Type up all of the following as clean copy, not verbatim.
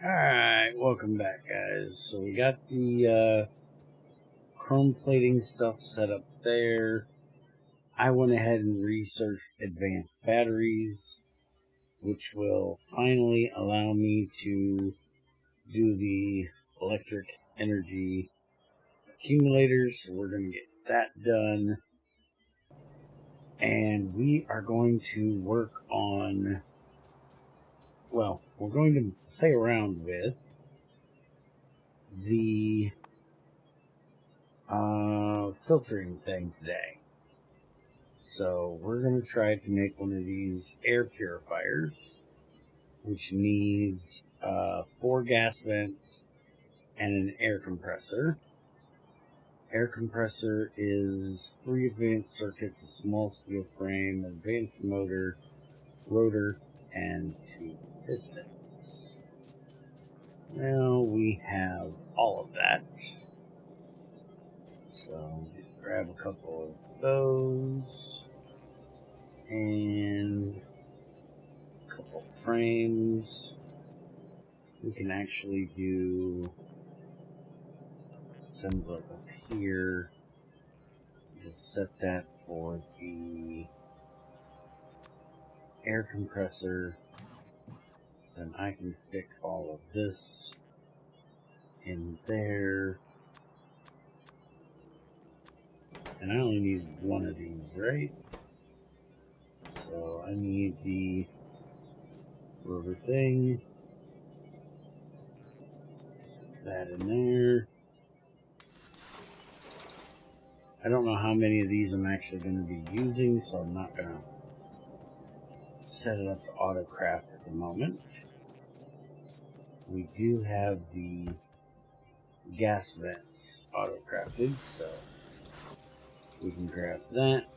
Alright, welcome back, guys. So we got the chrome plating stuff set up there. I went ahead and researched advanced batteries, which will finally allow me to do the electric energy accumulators. So we're going to get that done. And we are going to work on, well, we're going to play around with the filtering thing today. So we're going to try to make one of these air purifiers, which needs 4 gas vents and an air compressor. Air compressor is 3 advanced circuits, a small steel frame, an advanced motor, rotor, and 2 pistons. Now we have all of that. So just grab a couple of those and a couple frames. We can actually do assembly up here. Just set that for the air compressor. Then I can stick all of this in there. And I only need one of these, right? So I need the rubber thing. Stick that in there. I don't know how many of these I'm actually going to be using, so I'm not going to set it up to autocraft at the moment. We do have the gas vents autocrafted, so we can grab that.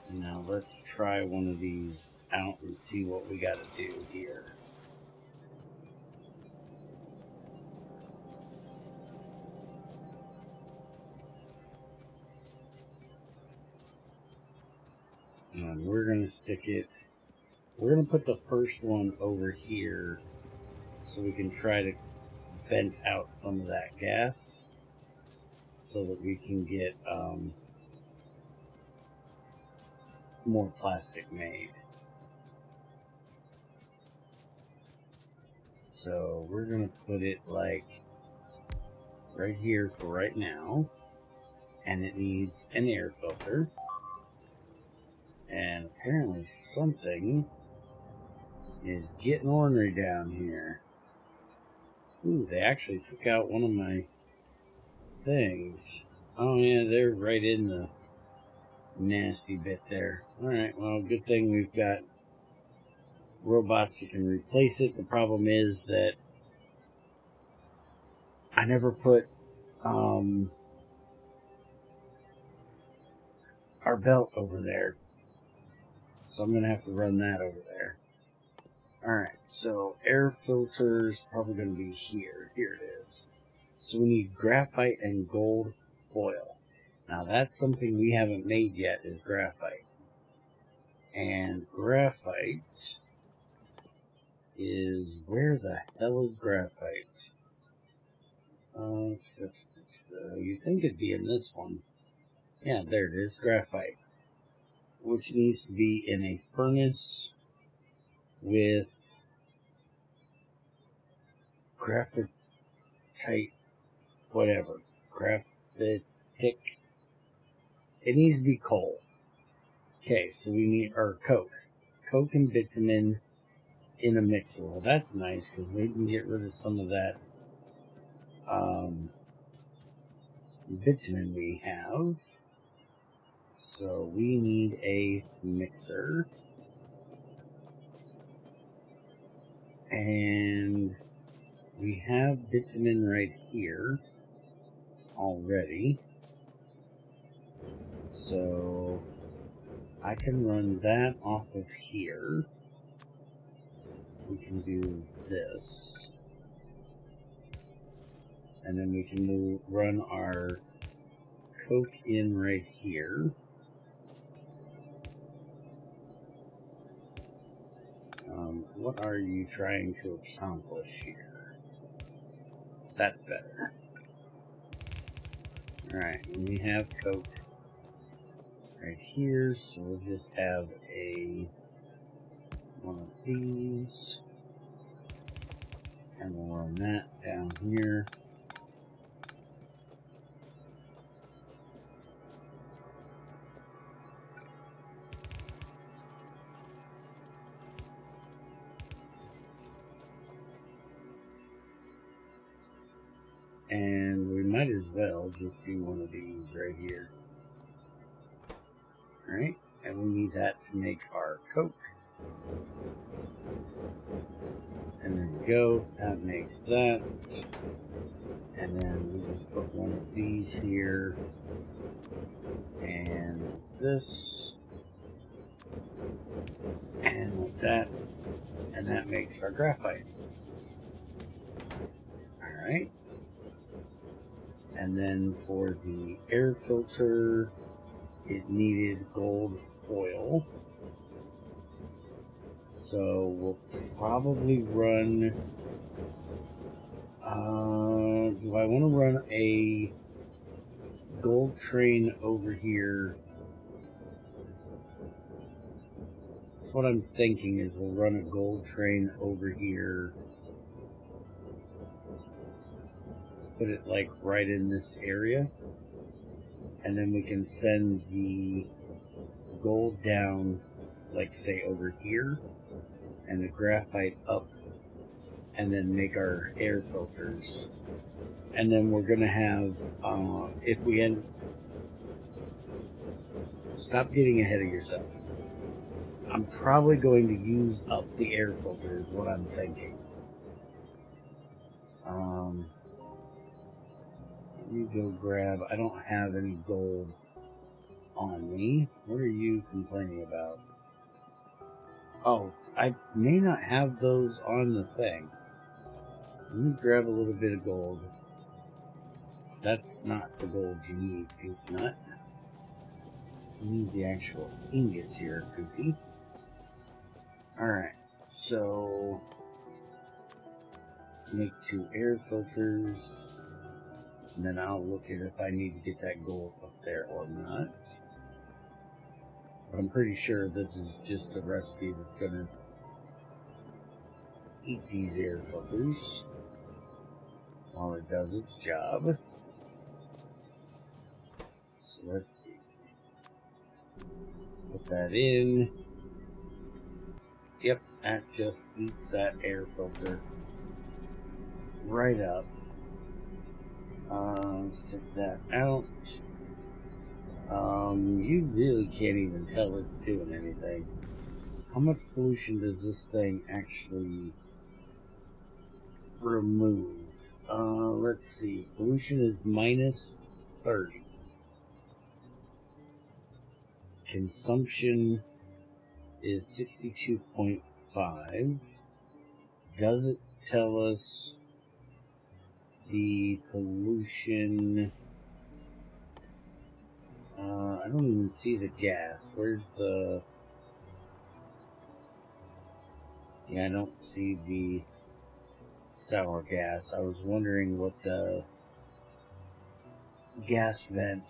And now let's try one of these out and see what we got to do here. And we're going to stick it, we're going to put the first one over here so we can try to vent out some of that gas so that we can get more plastic made. So we're going to put it like right here for right now, and it needs an air filter. And apparently something is getting ornery down here. Ooh, they actually took out one of my things. Oh yeah, they're right in the nasty bit there. Alright, well, good thing we've got robots that can replace it. The problem is that I never put our belt over there. So I'm going to have to run that over there. Alright, so air filter's probably going to be here. Here it is. So we need graphite and gold foil. Now that's something we haven't made yet, is graphite. And graphite is, where the hell is graphite? You'd think it'd be in this one. Yeah, there it is, graphite. Which needs to be in a furnace with graphite, whatever, graphitic. It needs to be coal. Okay, so we need, or coke. Coke and bitumen in a mixer. Well, that's nice because we can get rid of some of that bitumen we have. So we need a mixer. And we have bitumen right here already. So I can run that off of here. We can do this. And then we can run our coke in right here. what are you trying to accomplish here? That's better. Alright, we have coke right here, so we'll just have one of these, and we'll run that down here. And we might as well just do one of these right here. Alright, and we need that to make our coke. And there we go, that makes that. And then we just put one of these here. And this. And like that. And that makes our graphite. Alright. And then for the air filter, it needed gold foil. So we'll probably run, do I want to run a gold train over here? That's what I'm thinking, is we'll run a gold train over here. Put it like right in this area, and then we can send the gold down, like say over here, and the graphite up, and then make our air filters. And then we're gonna have, if we end, stop getting ahead of yourself. I'm probably going to use up the air filter is what I'm thinking. You go grab, I don't have any gold on me. What are you complaining about? Oh, I may not have those on the thing. Let me grab a little bit of gold. That's not the gold you need, Goofy Nut. You need the actual ingots here, Goofy. Alright, so make 2 air filters. And then I'll look at if I need to get that gold up there or not. But I'm pretty sure this is just a recipe that's going to eat these air filters while it does its job. So let's see. Put that in. Yep, that just eats that air filter right up. Stick that out. You really can't even tell it's doing anything. How much pollution does this thing actually remove? Let's see. Pollution is minus 30. Consumption is 62.5. Does it tell us the pollution? I don't even see the gas. Where's the... Yeah, I don't see the sour gas. I was wondering what the gas vent...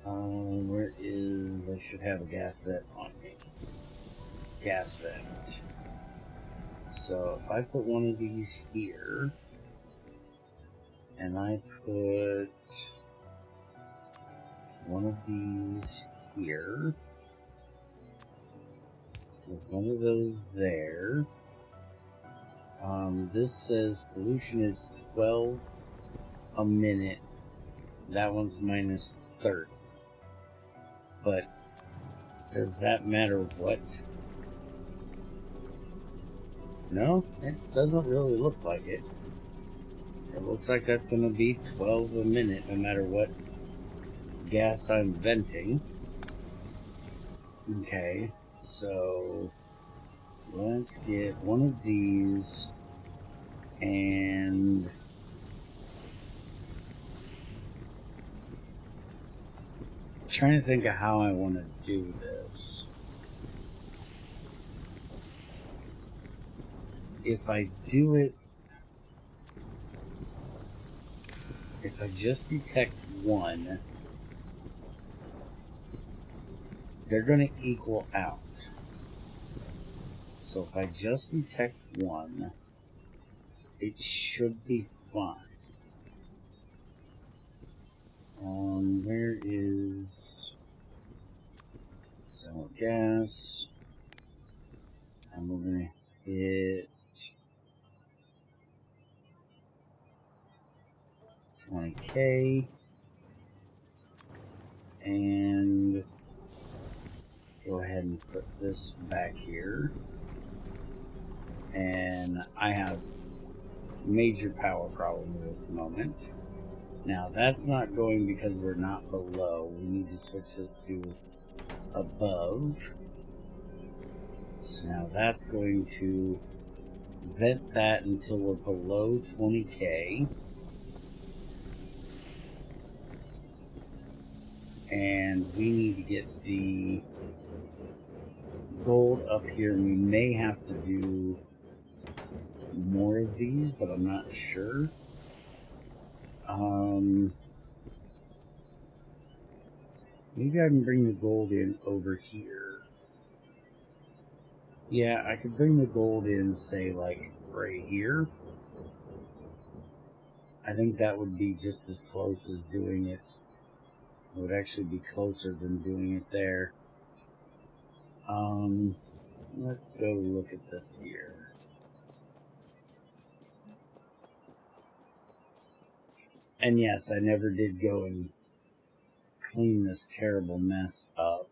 where is... I should have a gas vent on me. Gas vent. So, if I put one of these here, and I put one of these here, with one of those there, this says pollution is 12 a minute. That one's minus 30. But does that matter what? No, it doesn't really look like it. It looks like that's going to be 12 a minute no matter what gas I'm venting. Okay, so let's get one of these and I'm trying to think of how I want to do this. if I do it, if I just detect one, they're going to equal out. So if I just detect one, it should be fine. Where is cell gas? And we're going to hit 20K. And go ahead and put this back here. And I have major power problems at the moment. Now that's not going because we're not below. We need to switch this to above. So now that's going to vent that until we're below 20K. And we need to get the gold up here. We may have to do more of these, but I'm not sure. Maybe I can bring the gold in over here. Yeah, I could bring the gold in, say, like, right here. I think that would be just as close as doing it. It would actually be closer than doing it there. Let's go look at this here. And yes, I never did go and clean this terrible mess up.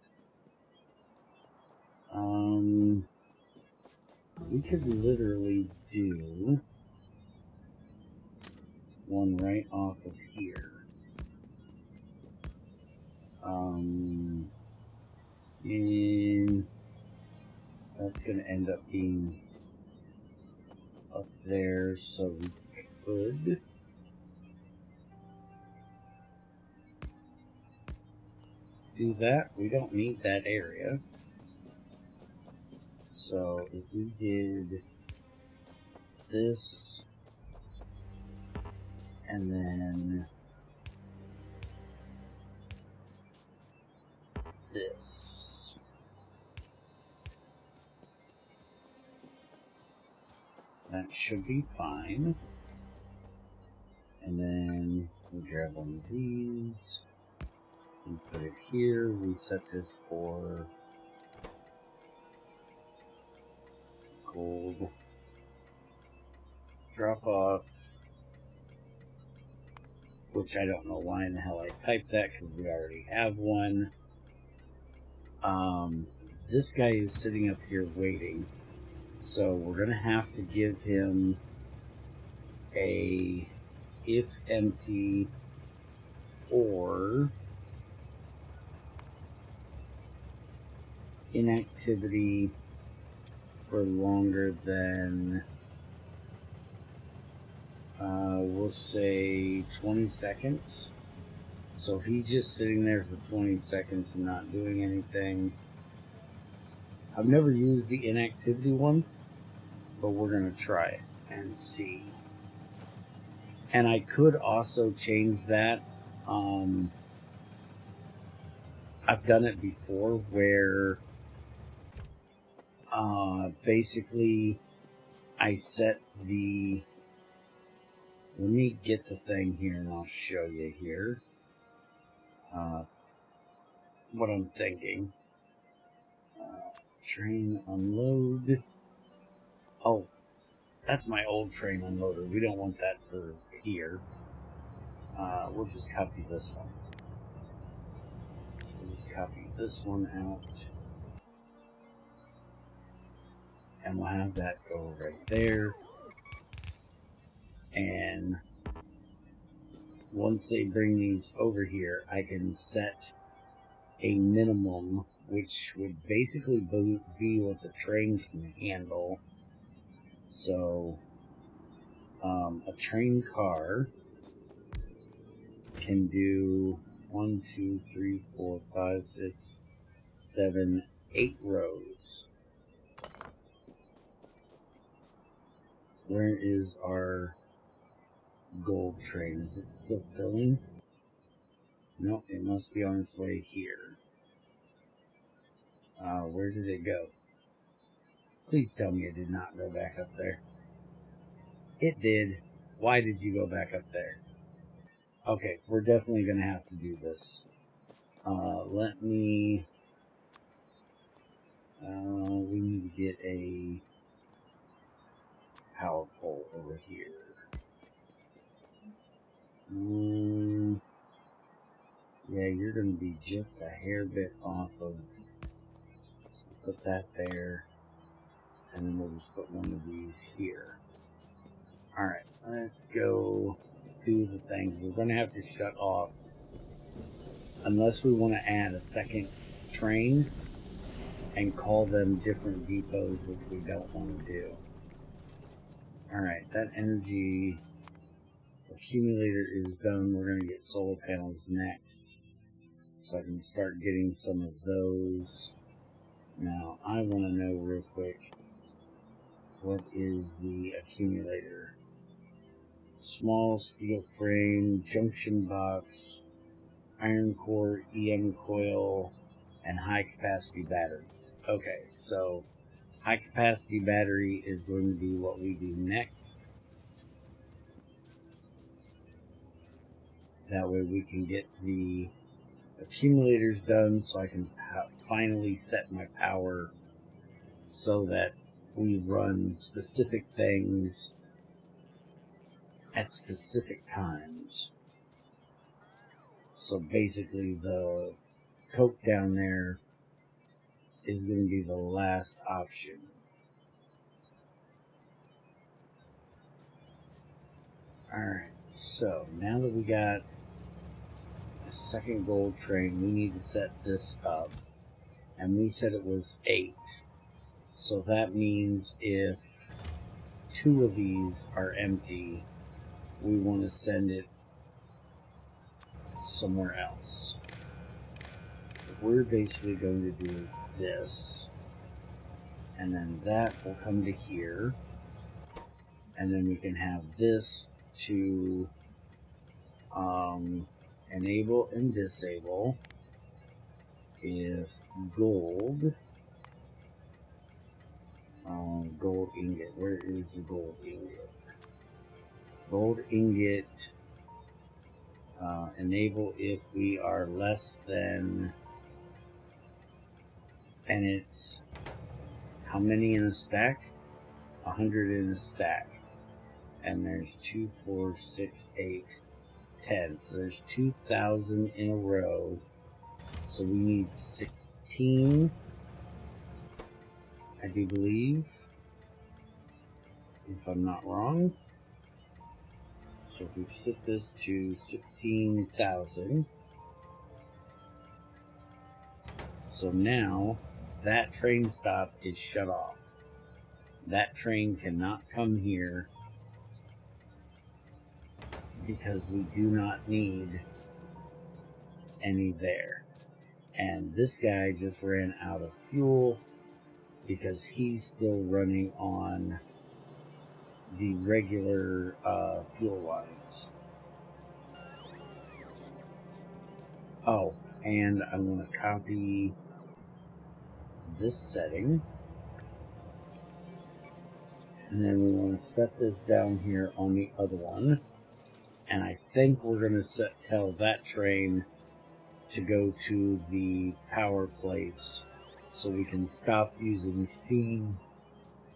We could literally do one right off of here. And that's going to end up being up there, so we could do that. We don't need that area. So if we did this, and then this, that should be fine. And then we grab one of these and put it here. We set this for gold drop off, which I don't know why in the hell I typed that because we already have one. This guy is sitting up here waiting, so we're gonna have to give him a if empty or inactivity for longer than we'll say 20 seconds. So if he's just sitting there for 20 seconds and not doing anything, I've never used the inactivity one, but we're going to try it and see. And I could also change that. I've done it before where basically I set the, let me get the thing here and I'll show you here what I'm thinking. Train unload. Oh, that's my old train unloader. We don't want that for here. We'll just copy this one. We'll just copy this one out. And we'll have that go right there. And once they bring these over here, I can set a minimum, which would basically be what the train can handle. So, a train car can do 1, 2, 3, 4, 5, 6, 7, 8 rows. Where is our gold train? Is it still filling? No, it must be on its way here. Where did it go? Please tell me it did not go back up there. It did. Why did you go back up there? Okay, we're definitely going to have to do this. Let me... we need to get a power pole over here. Yeah, you're going to be just a hair bit off of... So put that there. And then we'll just put one of these here. Alright, let's go do the things. We're going to have to shut off, unless we want to add a second train and call them different depots, which we don't want to do. Alright, that energy accumulator is done. We're going to get solar panels next, so I can start getting some of those. Now, I want to know real quick, what is the accumulator? Small steel frame, junction box, iron core, EM coil, and high capacity batteries. Okay, so high capacity battery is going to be what we do next. That way we can get the accumulators done, so I can finally set my power so that we run specific things at specific times. So basically the Coke down there is going to be the last option. Alright, so now that we got a second gold train, we need to set this up. And we said it was 8. So that means if 2 of these are empty, we want to send it somewhere else. We're basically going to do this, and then that will come to here, and then we can have this to enable and disable if gold ingot. Where is the gold ingot? Gold ingot enable if we are less than, and it's how many in a stack? 100 in a stack. And there's 2, 4, 6, 8, 10. So there's 2,000 in a row. So we need 16, I do believe, if I'm not wrong. So if we set this to 16,000, so now that train stop is shut off. That train cannot come here because we do not need any there. And this guy just ran out of fuel because he's still running on the regular fuel lines. Oh, and I want to copy this setting, and then we want to set this down here on the other one, and I think we're going to tell that train to go to the power place so we can stop using steam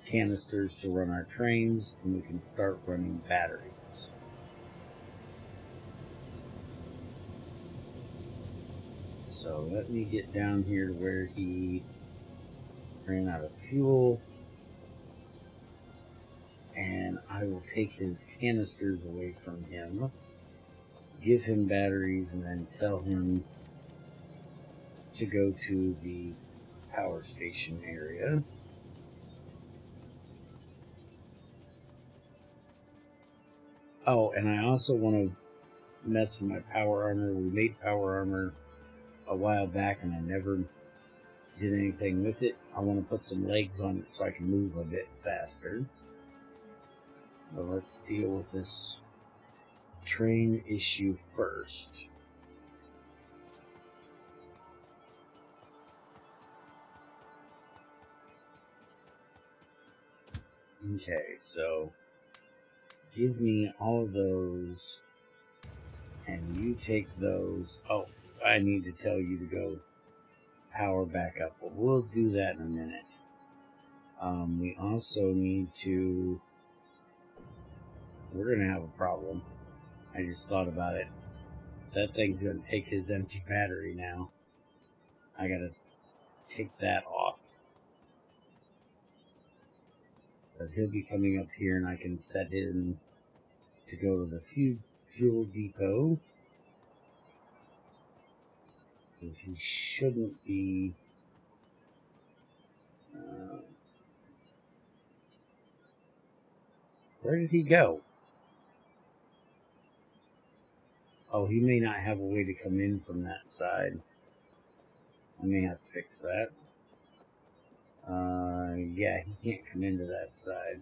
canisters to run our trains, and we can start running batteries. So let me get down here to where he ran out of fuel, and I will take his canisters away from him, give him batteries, and then tell him to go to the power station area. Oh, and I also want to mess with my power armor. We made power armor a while back, and I never did anything with it. I want to put some legs on it so I can move a bit faster. But let's deal with this train issue first. Okay, so give me all of those, and you take those. Oh, I need to tell you to go power back up, but we'll do that in a minute. We also need to... We're going to have a problem. I just thought about it. That thing's going to take his empty battery now. I got to take that off. So he'll be coming up here, and I can set him to go to the fuel depot. Because he shouldn't be... where did he go? Oh, he may not have a way to come in from that side. I may have to fix that. Yeah, he can't come into that side.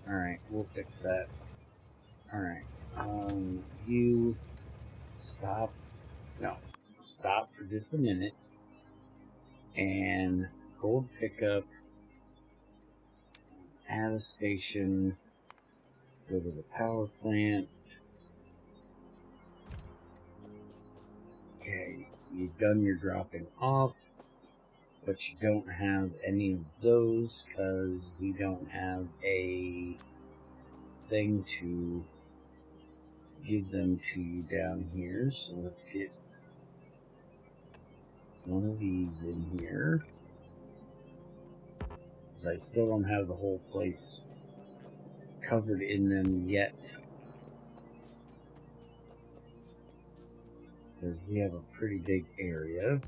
Alright, we'll fix that. Alright, you stop. No, stop for just a minute. And gold pickup. Add a station. Go to the power plant. Okay, you've done your dropping off, but you don't have any of those because we don't have a thing to give them to you down here. So let's get one of these in here. Because I still don't have the whole place covered in them yet. Because we have a pretty big area.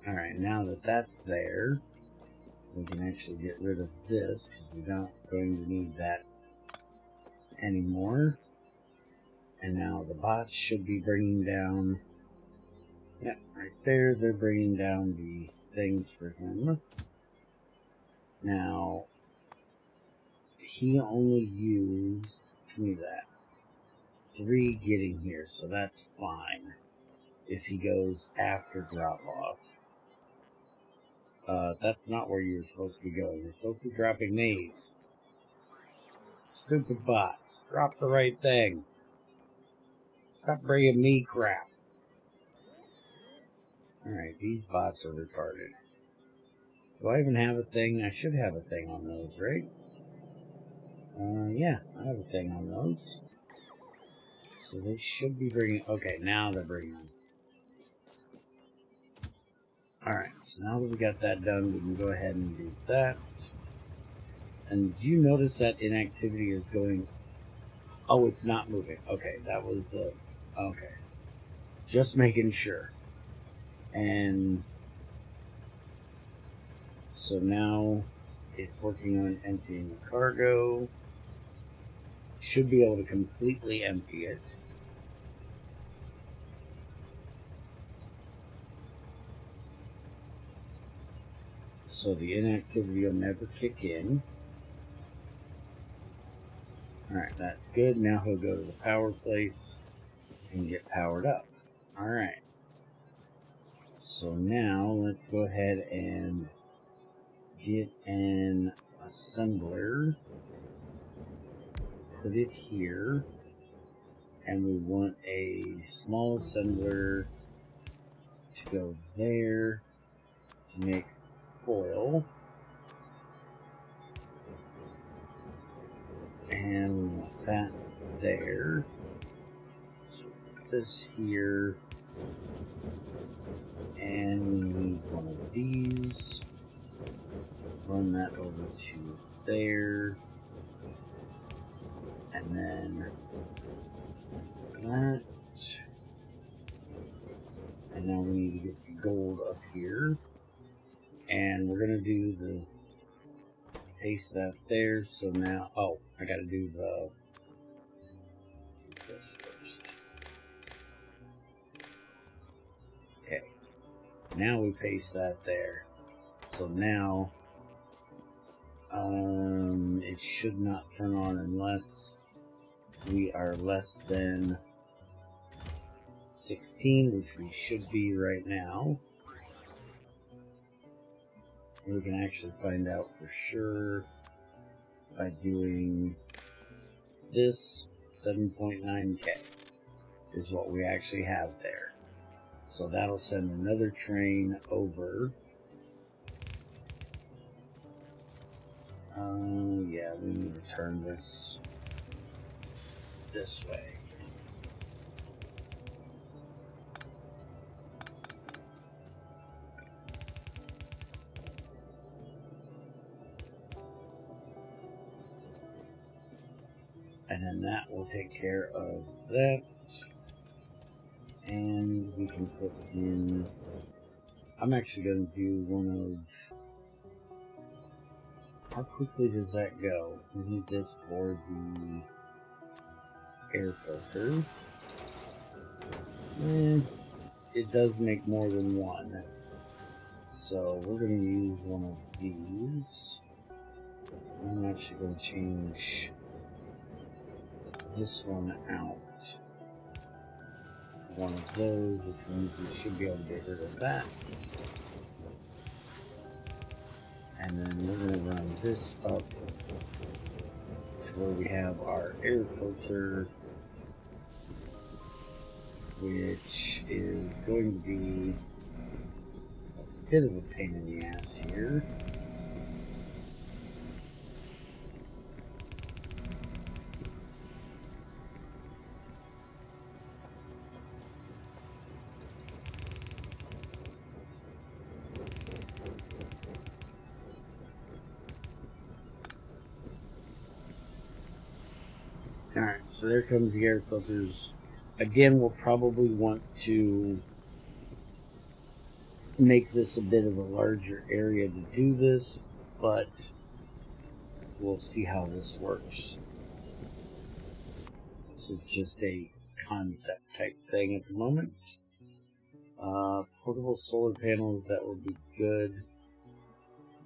Alright, now that that's there, we can actually get rid of this, because we're not going to need that anymore. And now the bots should be bringing down, yeah, right there, they're bringing down the things for him. Now, he only used, give me that, 3 getting here, so that's fine if he goes after drop-off. That's not where you're supposed to be going. You're supposed to be dropping these. Stupid bots. Drop the right thing. Stop bringing me crap. Alright, these bots are retarded. Do I even have a thing? I should have a thing on those, right? Yeah, I have a thing on those. So they should be bringing... Okay, now they're bringing them. Alright, so now that we got that done, we can go ahead and do that. And do you notice that inactivity is going... Oh, it's not moving. Okay, that was the... Okay. Just making sure. And... So now it's working on emptying the cargo. Should be able to completely empty it. So the inactivity will never kick in. Alright, that's good. Now he'll go to the power place and get powered up. Alright. So now let's go ahead and get an assembler. Put it here. And we want a small assembler to go there to make foil. And we want that there. So put this here. And we need one of these. Run that over to there. And then that. And now we need to get the gold up here. And we're going to do the paste that there. So now, oh, I got to do the this first. Okay, now we paste that there. So now it should not turn on unless we are less than 16, which we should be right now. We can actually find out for sure by doing this. 7.9K is what we actually have there. So that'll send another train over. Yeah, we need to turn this way. And then that will take care of that. And we can put in... I'm actually going to do one of... How quickly does that go? We need this for the air filter. It does make more than one. So we're going to use one of these. I'm actually going to change this one out. One of those, which means we should be able to get rid of that. And then we're going to run this up to where we have our air filter, which is going to be a bit of a pain in the ass here. Alright, so there comes the air filters. Again, we'll probably want to make this a bit of a larger area to do this, but we'll see how this works. This is just a concept type thing at the moment. Portable solar panels, that would be good.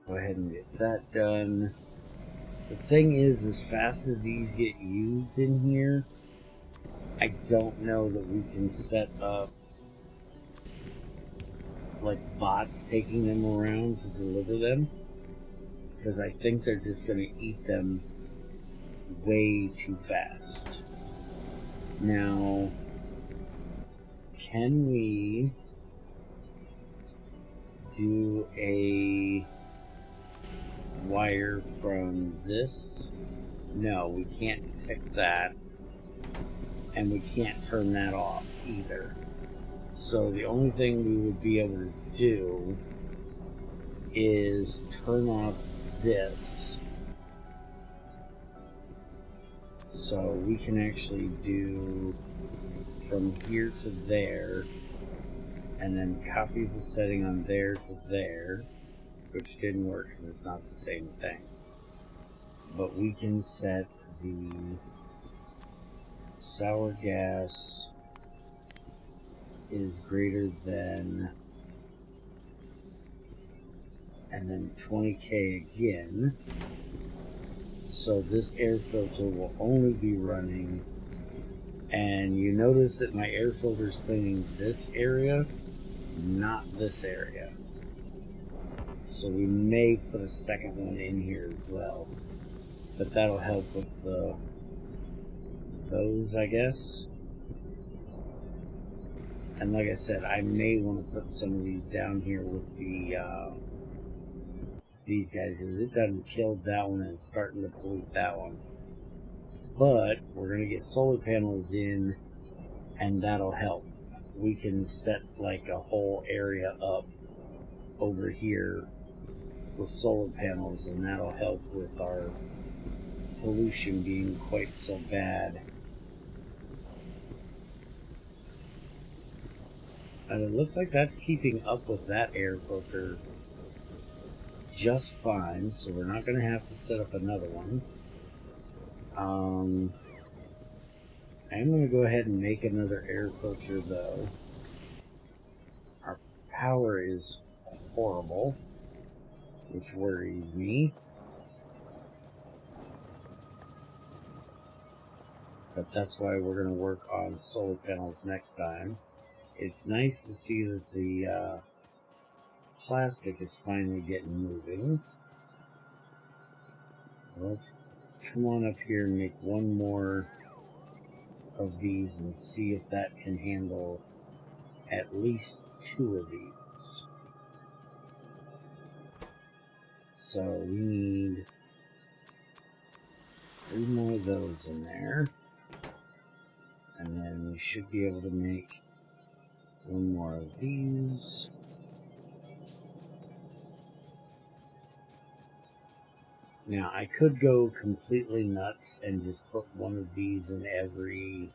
Go ahead and get that done. The thing is, as fast as these get used in here, I don't know that we can set up like bots taking them around to deliver them, because I think they're just going to eat them way too fast. Now, can we do a wire from this? No, we can't pick that, and we can't turn that off either. So the only thing we would be able to do is turn off this. So we can actually do from here to there, and then copy the setting on there to there, which didn't work because it's not the same thing. But we can set the sour gas is greater than, and then 20K again. So this air filter will only be running, and you notice that my air filter is cleaning this area, not this area. So we may put a second one in here as well, but that'll help with those, I guess. And like I said, I may want to put some of these down here with the these guys, because it done killed that one and it's starting to pollute that one. But we're going to get solar panels in, and that'll help. We can set like a whole area up over here with solar panels, and that'll help with our pollution being quite so bad. And it looks like that's keeping up with that air filter just fine, so we're not going to have to set up another one. I'm going to go ahead and make another air filter, though. Our power is horrible, which worries me. But that's why we're going to work on solar panels next time. It's nice to see that the plastic is finally getting moving. Let's come on up here and make one more of these and see if that can handle at least 2 of these. So we need 3 more of those in there. And then we should be able to make 1 more of these. Now, I could go completely nuts and just put 1 of these in every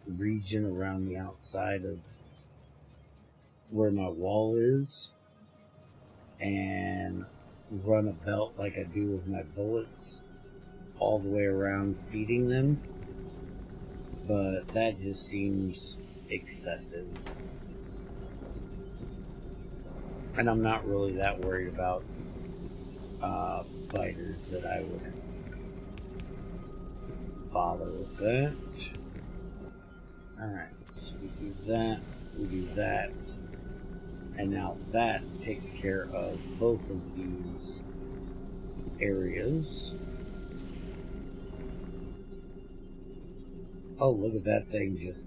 region around the outside of where my wall is, and run a belt like I do with my bullets all the way around feeding them, but that just seems excessive. And I'm not really that worried about fighters that I would bother with that. Alright, so we do that, we do that, and now that takes care of both of these areas. Oh, look at that thing just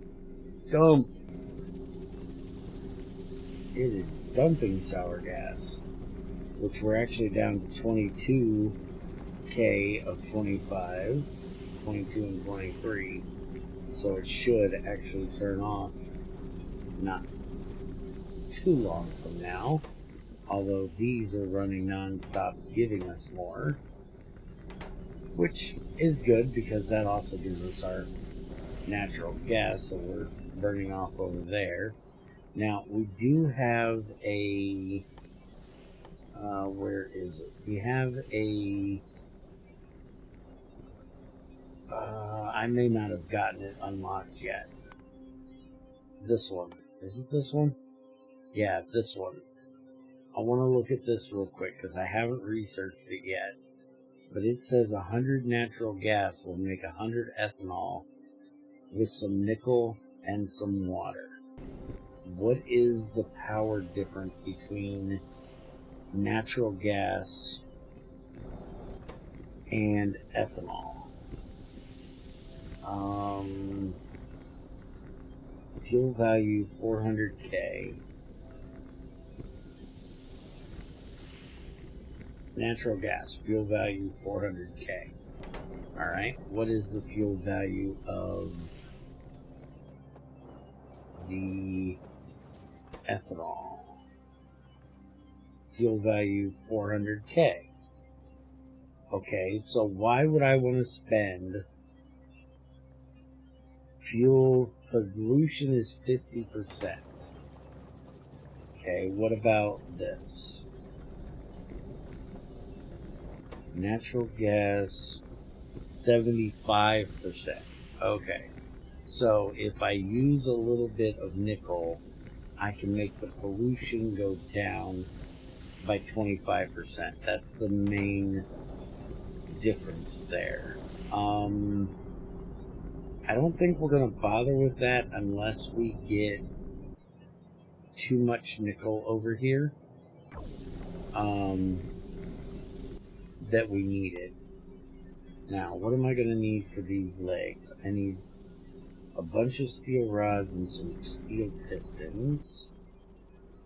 dump. It is dumping sour gas, which we're actually down to 22K of 25, 22 and 23. So it should actually turn off not too long from now, although these are running non-stop, giving us more, which is good because that also gives us our natural gas, so we're burning off over there. Now, we do have a, where is it? We have a, I may not have gotten it unlocked yet. This one. Is it this one? Yeah, this one. I want to look at this real quick because I haven't researched it yet. But it says 100 natural gas will make 100 ethanol with some nickel and some water. What is the power difference between natural gas and ethanol? Fuel value 400K. Natural gas, fuel value 400K. Alright, what is the fuel value of the ethanol? Fuel value 400K. Okay, so why would I want to spend fuel pollution is 50%. Okay, what about this? Natural gas 75%. Okay, so if I use a little bit of nickel, I can make the pollution go down by 25%. That's the main difference there. I don't think we're going to bother with that unless we get too much nickel over here that we need it. Now, what am I going to need for these legs? I need a bunch of steel rods and some steel pistons.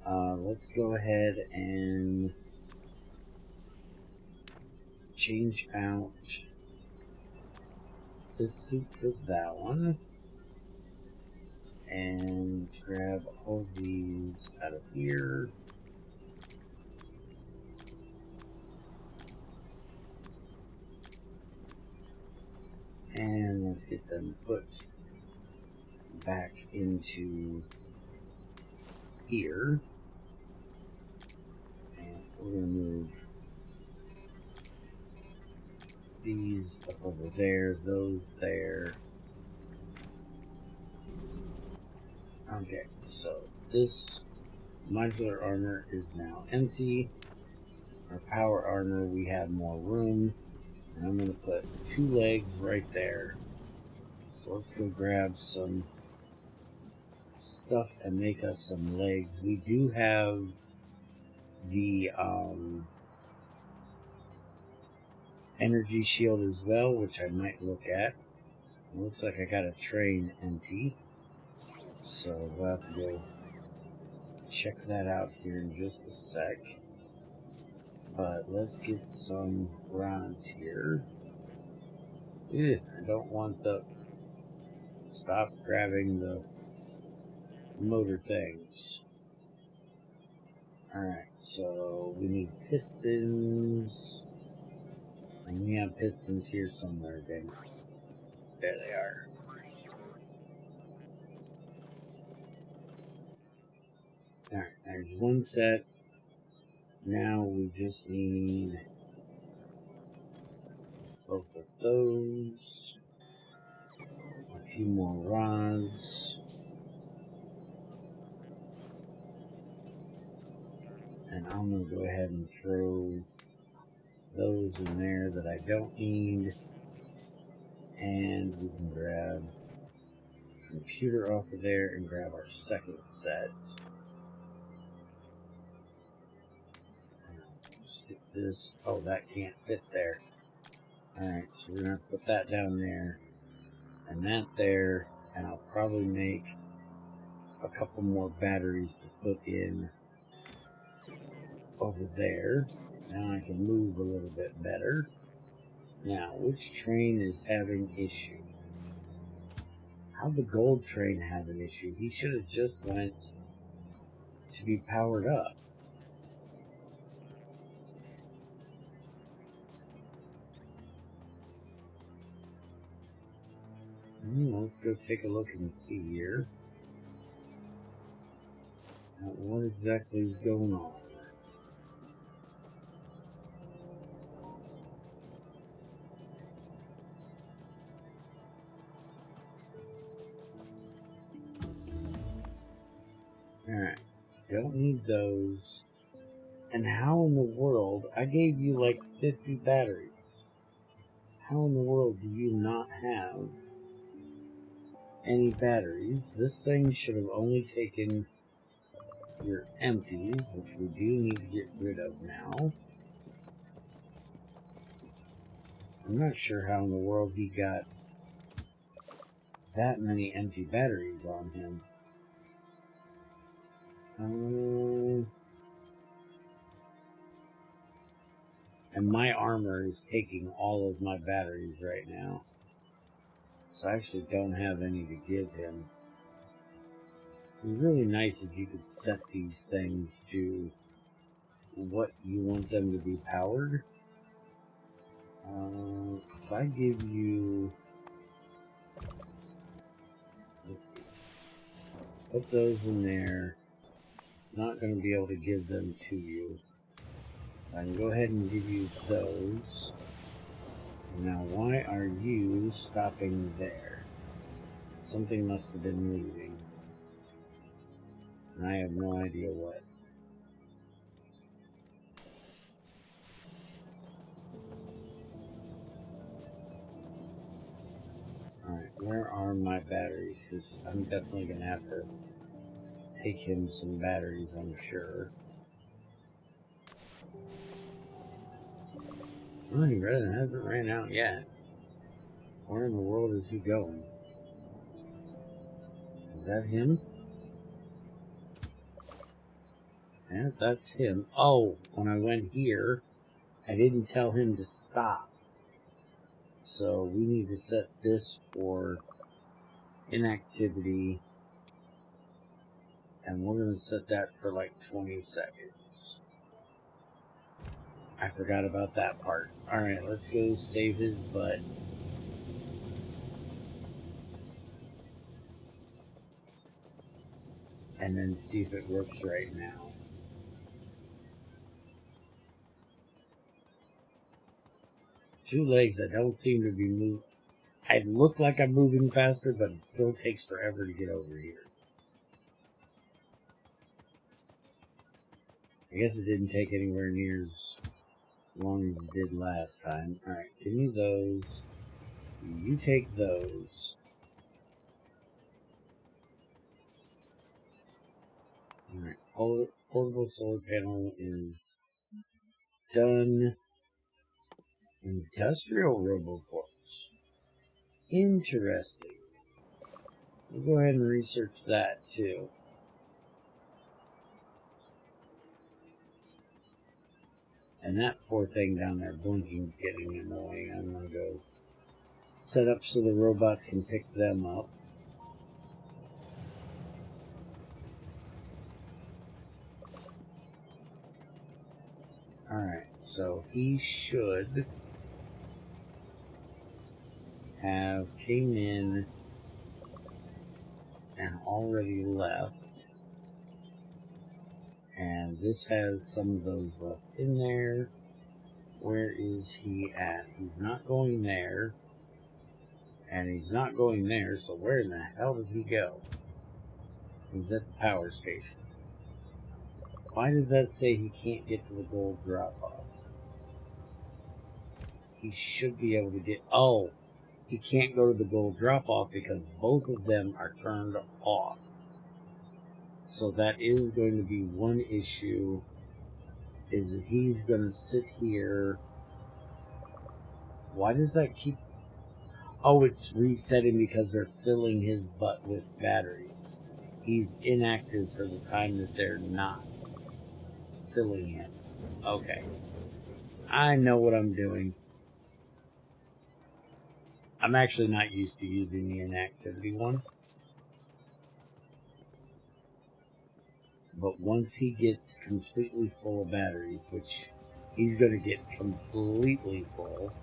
Let's go ahead and change out this suit for that one. And grab all these out of here. And let's get them put back into here. And we're going to move these up over there, those there. Okay, so this modular armor is now empty. Our power armor, we have more room. And I'm going to put 2 legs right there. So let's go grab some stuff and make us some legs. We do have the energy shield as well, which I might look at. It looks like I got a train empty. So we'll have to go check that out here in just a sec. But let's get some rods here. I don't want the... Stop grabbing the motor things. Alright, so we need pistons. And we have pistons here somewhere again. There they are. Alright, there's one set. Now we just need both of those. A few more rods. And I'm going to go ahead and throw those in there that I don't need. And we can grab the computer off of there and grab our second set. Stick this. Oh, that can't fit there. Alright, so we're going to have to put that down there. And that there. And I'll probably make a couple more batteries to put in over there. Now I can move a little bit better. Now, which train is having issue? How'd the gold train have an issue? He should have just went to be powered up. Let's go take a look and see here. Now, what exactly is going on? Alright, don't need those. And how in the world, I gave you like 50 batteries. How in the world do you not have any batteries? This thing should have only taken your empties, which we do need to get rid of now. I'm not sure how in the world he got that many empty batteries on him. And my armor is taking all of my batteries right now. So I actually don't have any to give him. It'd be really nice if you could set these things to what you want them to be powered. If I give you... Let's see. Put those in there. It's not going to be able to give them to you. I can go ahead and give you those. Now, why are you stopping there? Something must have been leaving. And I have no idea what. Alright, where are my batteries? Because I'm definitely going to have to take him some batteries, I'm sure. Oh, he really hasn't ran out yet. Where in the world is he going? Is that him? Yeah, that's him. Oh, when I went here, I didn't tell him to stop. So we need to set this for inactivity. And we're going to set that for like 20 seconds. I forgot about that part. Alright, let's go save his butt. And then see if it works right now. two legs that don't seem to be moving. I look like I'm moving faster, but it still takes forever to get over here. I guess it didn't take anywhere near as long as it did last time. Alright, give me those. You take those. Alright, portable solar panel is done. Industrial roboports. Interesting. We'll go ahead and research that too. And that poor thing down there blinking is getting annoying. I'm gonna go set up so the robots can pick them up. Alright, so he should have came in and already left. And this has some of those left in there. Where is he at? He's not going there. And he's not going there, so where in the hell did he go? He's at the power station. Why does that say he can't get to the gold drop-off? He should be able to get... Oh! He can't go to the gold drop-off because both of them are turned off. So that is going to be one issue, is that he's going to sit here. Why does that keep... Oh, it's resetting because they're filling his butt with batteries. He's inactive for the time that they're not filling him. Okay. I know what I'm doing. I'm actually not used to using the inactivity one. But once he gets completely full of batteries, which he's going to get completely full,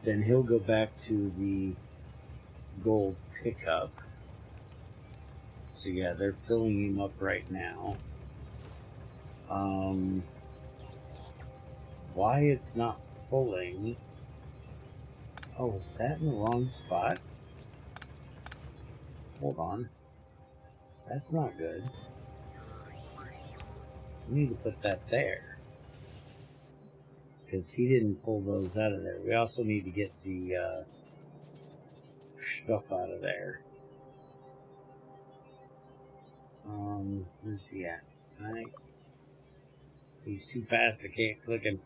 then he'll go back to the gold pickup. So yeah, they're filling him up right now. Why it's not fulling? Oh, is that in the wrong spot? Hold on. That's not good. We need to put that there. Because he didn't pull those out of there. We also need to get the stuff out of there. Where's he at? He's too fast, I can't click him.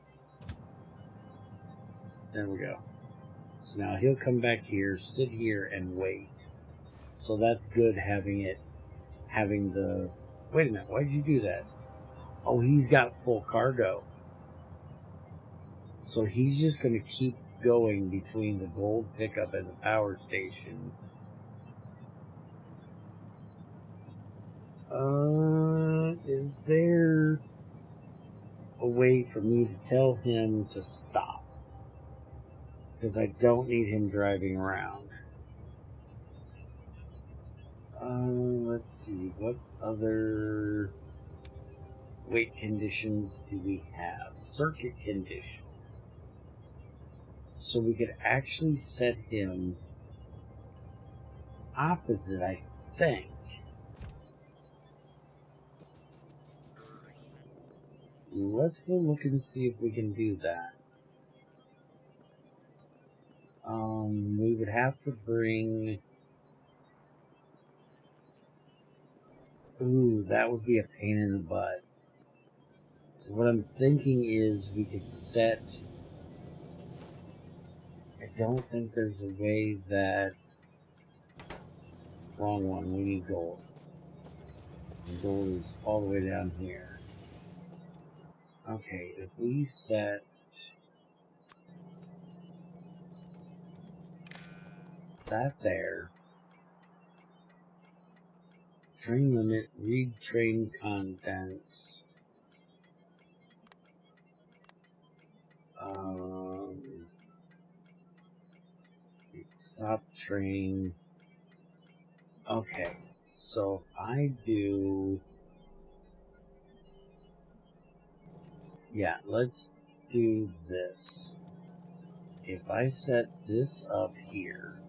There we go. So now he'll come back here, sit here, and wait. So that's good having the... Wait a minute, why did you do that? Oh, he's got full cargo. So he's just going to keep going between the gold pickup and the power station. Is there a way for me to tell him to stop? Because I don't need him driving around. Let's see, what other weight conditions do we have? Circuit condition. So we could actually set him opposite, I think. Let's go look and see if we can do that. We would have to bring... Ooh, that would be a pain in the butt. What I'm thinking is we could set... I don't think there's a way that... Wrong one, we need gold. And gold is all the way down here. Okay, if we set... that there... Train limit, read train contents. Stop train. Okay, so if I do... Yeah, let's do this. if I set this up here,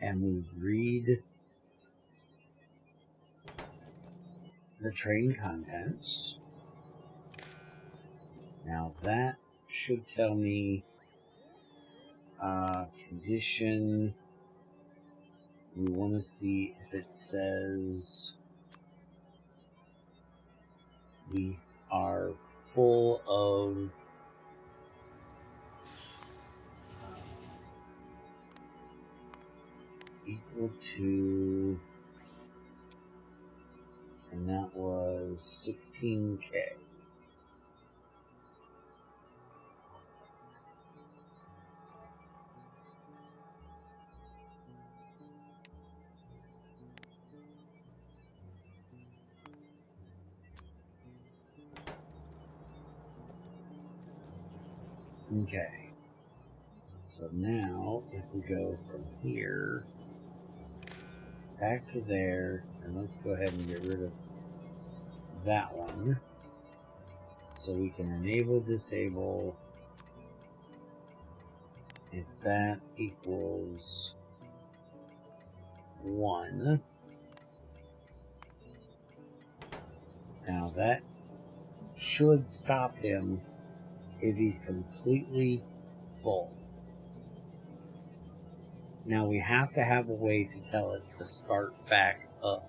and we read the train contents, now that should tell me condition. We want to see if it says we are full of equal to, and that was 16K. Okay, so now if we go from here back to there, and let's go ahead and get rid of that one so we can enable, disable, if that equals 1. Now that should stop him if he's completely full. Now we have to have a way to tell it to start back up.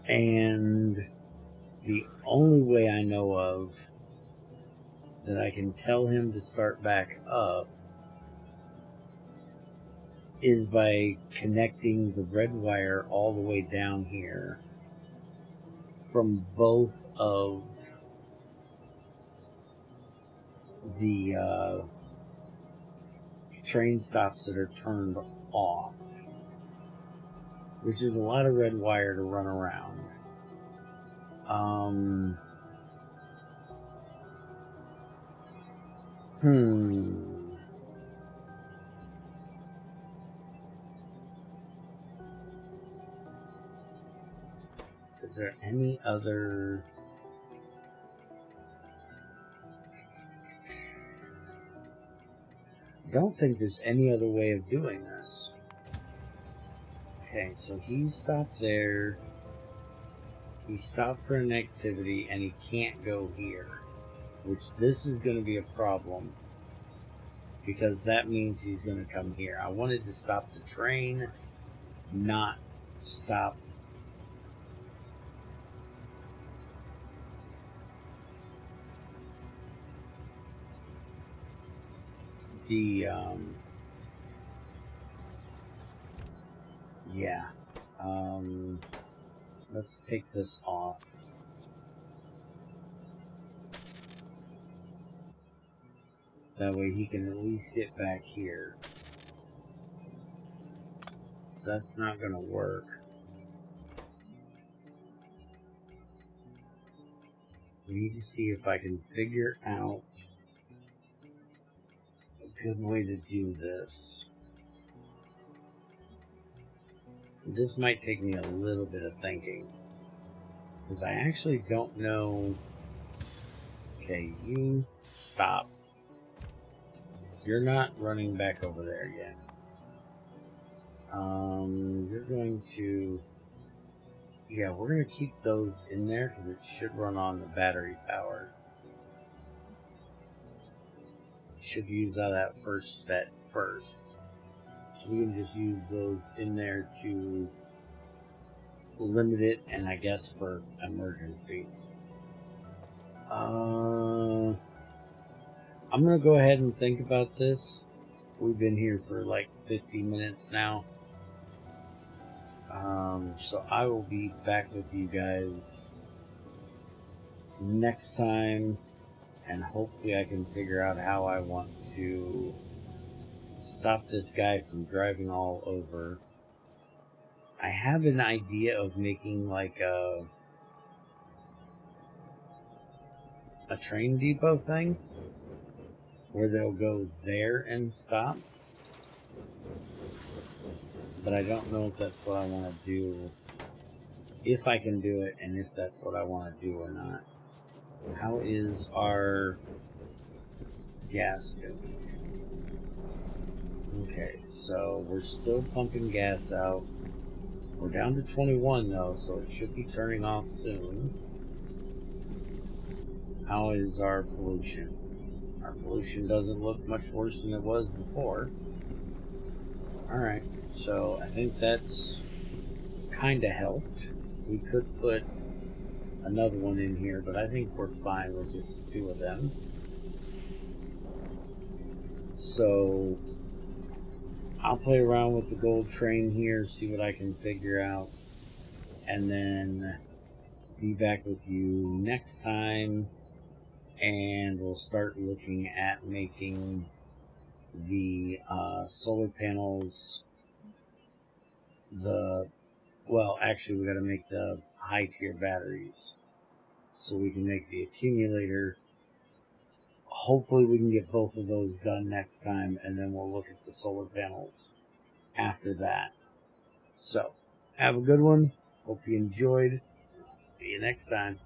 And the only way I know of that I can tell him to start back up is by connecting the red wire all the way down here from both of the train stops that are turned off, which is a lot of red wire to run around. Is there any other... I don't think there's any other way of doing this. Okay, so he stopped there. He stopped for an activity and he can't go here, which this is going to be a problem because that means he's going to come here. I wanted to stop the train, not stop the let's take this off. That way he can at least get back here. So that's not going to work. We need to see if I can figure out a good way to do this. This might take me a little bit of thinking, because I actually don't know. Okay, you stop. You're not running back over there yet. You're going to... Yeah, we're going to keep those in there, because it should run on the battery power. Should use out that first set first. We can just use those in there to limit it, and I guess for emergency. I'm going to go ahead and think about this. We've been here for like 50 minutes now. So I will be back with you guys next time, and hopefully I can figure out how I want to stop this guy from driving all over. I have an idea of making like a train depot thing where they'll go there and stop. but I don't know if that's what I want to do, if I can do it, and if that's what I want to do or not. How is our gas doing? Okay, so we're still pumping gas out. We're down to 21 though, so it should be turning off soon. How is our pollution? Our pollution doesn't look much worse than it was before. Alright, so I think that's kinda helped. We could put another one in here, but I think we're fine with just 2 of them. So I'll play around with the gold train here, see what I can figure out, and then be back with you next time, and we'll start looking at making the solar panels. Actually, we got to make the high tier batteries so we can make the accumulator. Hopefully we can get both of those done next time, and then we'll look at the solar panels after that. So, have a good one. Hope you enjoyed. See you next time.